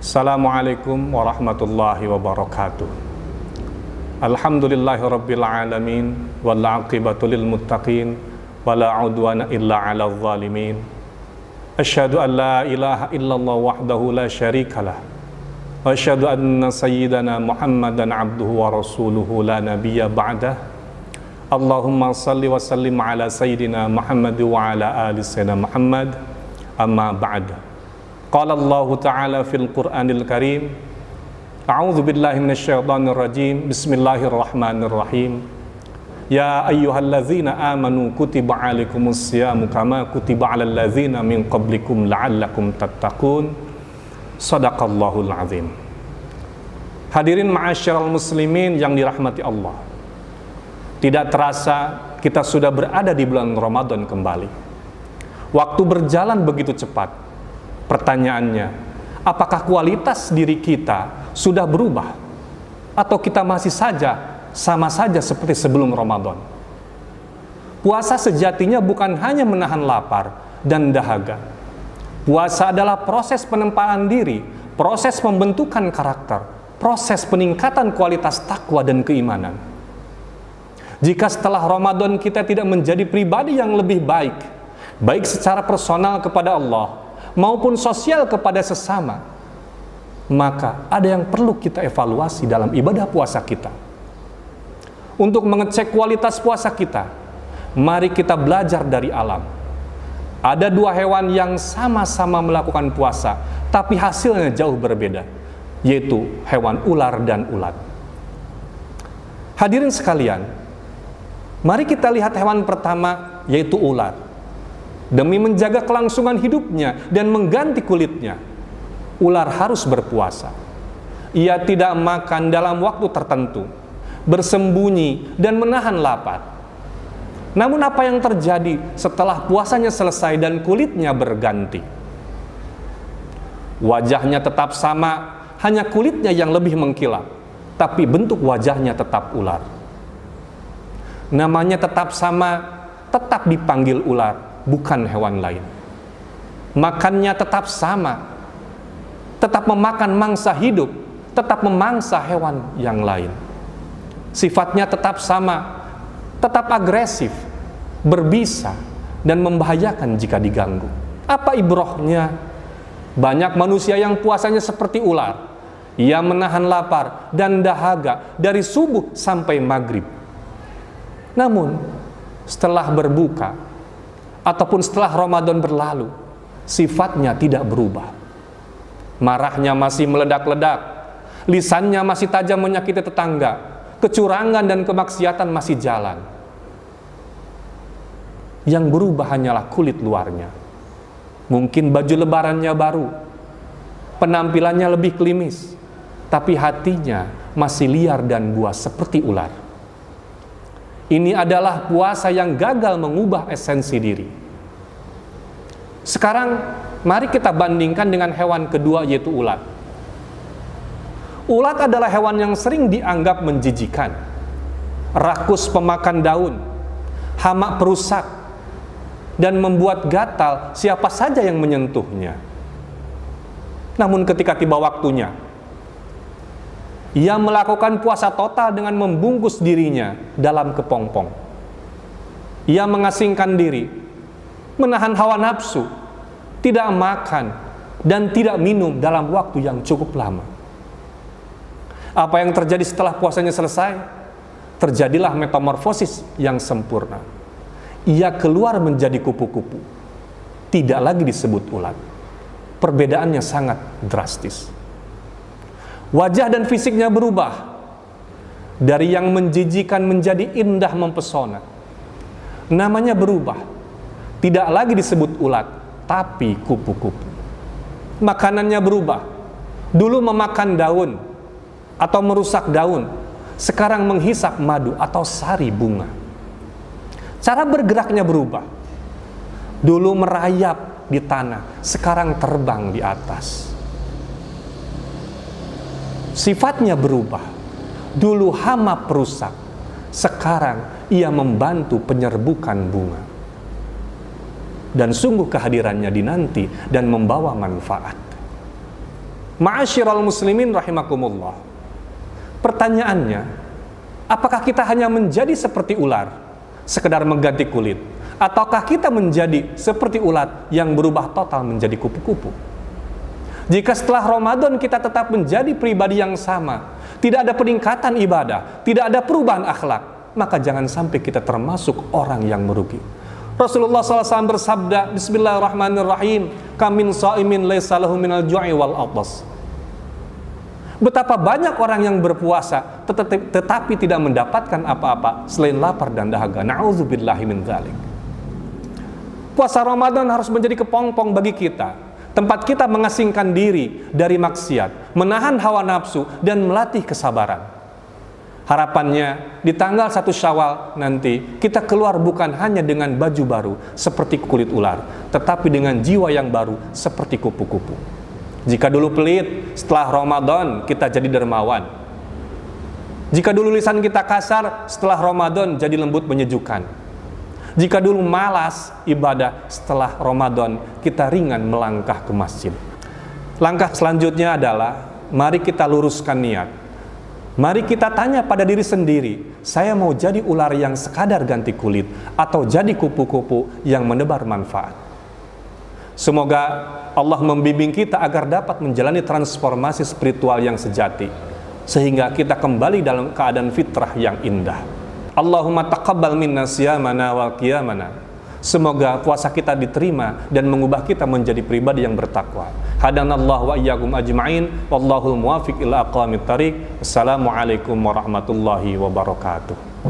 Assalamualaikum warahmatullahi wabarakatuh. Alhamdulillahirabbil alamin wal aqibatu lil muttaqin wala udwana illa 'alal zalimin. Asyhadu an la ilaha illallah wahdahu la syarikalah wa asyhadu anna sayyidana Muhammadan abduhu wa rasuluhu la nabiyya ba'dah. Allahumma salli wa sallim ala sayyidina Muhammad wa ala ali sayyidina Muhammad. Amma ba'd. Qala Allah Ta'ala fil Qur'anil Karim, A'udzu billahi minasyaitonir rajim. Bismillahirrahmanirrahim. Ya ayyuhalladzina amanu kutiba 'alaikumus syamu kama kutiba 'alal ladzina min qablikum la'allakum tattaqun. Shadaqallahul azim. Hadirin ma'asyiral muslimin yang dirahmati Allah. Tidak terasa kita sudah berada di bulan Ramadan kembali. Waktu berjalan begitu cepat. Pertanyaannya, apakah kualitas diri kita sudah berubah? Atau kita masih saja sama saja seperti sebelum Ramadan? Puasa sejatinya bukan hanya menahan lapar dan dahaga. Puasa adalah proses penempaan diri, proses pembentukan karakter, proses peningkatan kualitas takwa dan keimanan. Jika setelah Ramadan kita tidak menjadi pribadi yang lebih baik, baik secara personal kepada Allah maupun sosial kepada sesama, maka ada yang perlu kita evaluasi dalam ibadah puasa kita. Untuk mengecek kualitas puasa kita, mari kita belajar dari alam. Ada dua hewan yang sama-sama melakukan puasa, tapi hasilnya jauh berbeda, yaitu hewan ular dan ulat. Hadirin sekalian, mari kita lihat hewan pertama, yaitu ular. Demi menjaga kelangsungan hidupnya dan mengganti kulitnya, ular harus berpuasa. Ia tidak makan dalam waktu tertentu, bersembunyi dan menahan lapar. Namun apa yang terjadi setelah puasanya selesai dan kulitnya berganti? Wajahnya tetap sama, hanya kulitnya yang lebih mengkilap, tapi bentuk wajahnya tetap ular. Namanya tetap sama, tetap dipanggil ular, bukan hewan lain. Makannya tetap sama, tetap memakan mangsa hidup, tetap memangsa hewan yang lain. Sifatnya tetap sama, tetap agresif, berbisa, dan membahayakan jika diganggu. Apa ibrohnya? Banyak manusia yang puasanya seperti ular. Ia menahan lapar dan dahaga dari subuh sampai maghrib. Namun, setelah berbuka, ataupun setelah Ramadan berlalu, sifatnya tidak berubah. Marahnya masih meledak-ledak, lisannya masih tajam menyakiti tetangga, kecurangan dan kemaksiatan masih jalan. Yang berubah hanyalah kulit luarnya. Mungkin baju lebarannya baru, penampilannya lebih klimis, tapi hatinya masih liar dan buas seperti ular. Ini adalah puasa yang gagal mengubah esensi diri. Sekarang, mari kita bandingkan dengan hewan kedua, yaitu ulat. Ulat adalah hewan yang sering dianggap menjijikan, rakus pemakan daun, hama perusak, dan membuat gatal siapa saja yang menyentuhnya. Namun ketika tiba waktunya, ia melakukan puasa total dengan membungkus dirinya dalam kepompong. Ia mengasingkan diri, menahan hawa nafsu, tidak makan, dan tidak minum dalam waktu yang cukup lama. Apa yang terjadi setelah puasanya selesai? Terjadilah metamorfosis yang sempurna. Ia keluar menjadi kupu-kupu, tidak lagi disebut ulat. Perbedaannya sangat drastis. Wajah dan fisiknya berubah, dari yang menjijikan menjadi indah mempesona. Namanya berubah, tidak lagi disebut ulat, tapi kupu-kupu. Makanannya berubah, dulu memakan daun atau merusak daun, sekarang menghisap madu atau sari bunga. Cara bergeraknya berubah, dulu merayap di tanah, sekarang terbang di atas. Sifatnya berubah, dulu hama perusak, sekarang ia membantu penyerbukan bunga. Dan sungguh kehadirannya dinanti dan membawa manfaat. Ma'asyiral muslimin rahimakumullah. Pertanyaannya, apakah kita hanya menjadi seperti ular, sekedar mengganti kulit, ataukah kita menjadi seperti ulat yang berubah total menjadi kupu-kupu? Jika setelah Ramadan kita tetap menjadi pribadi yang sama, tidak ada peningkatan ibadah, tidak ada perubahan akhlak, maka jangan sampai kita termasuk orang yang merugi. Rasulullah SAW bersabda, Bismillahirrahmanirrahim, kamin sa'imin laysa lahu minal ju'i wal atas. Betapa banyak orang yang berpuasa tetapi tidak mendapatkan apa-apa selain lapar dan dahaga. Na'udzubillahi min dzalik. Puasa Ramadan harus menjadi kepompong bagi kita, tempat kita mengasingkan diri dari maksiat, menahan hawa nafsu dan melatih kesabaran. Harapannya di tanggal 1 Syawal nanti kita keluar bukan hanya dengan baju baru seperti kulit ular, tetapi dengan jiwa yang baru seperti kupu-kupu. Jika dulu pelit, setelah Ramadan kita jadi dermawan. Jika dulu lisan kita kasar, setelah Ramadan jadi lembut menyejukkan. Jika dulu malas ibadah, setelah Ramadan kita ringan melangkah ke masjid. Langkah selanjutnya adalah mari kita luruskan niat. Mari kita tanya pada diri sendiri, saya mau jadi ular yang sekadar ganti kulit atau jadi kupu-kupu yang menebar manfaat. Semoga Allah membimbing kita agar dapat menjalani transformasi spiritual yang sejati, sehingga kita kembali dalam keadaan fitrah yang indah. Allahumma taqabbal minna siyamana wal qiyamana. Semoga puasa kita diterima dan mengubah kita menjadi pribadi yang bertakwa. Hadanallahu wa iyyakum ajma'in, wallahul muwaffiq ila aqwamit thariq. Assalamualaikum warahmatullahi wabarakatuh.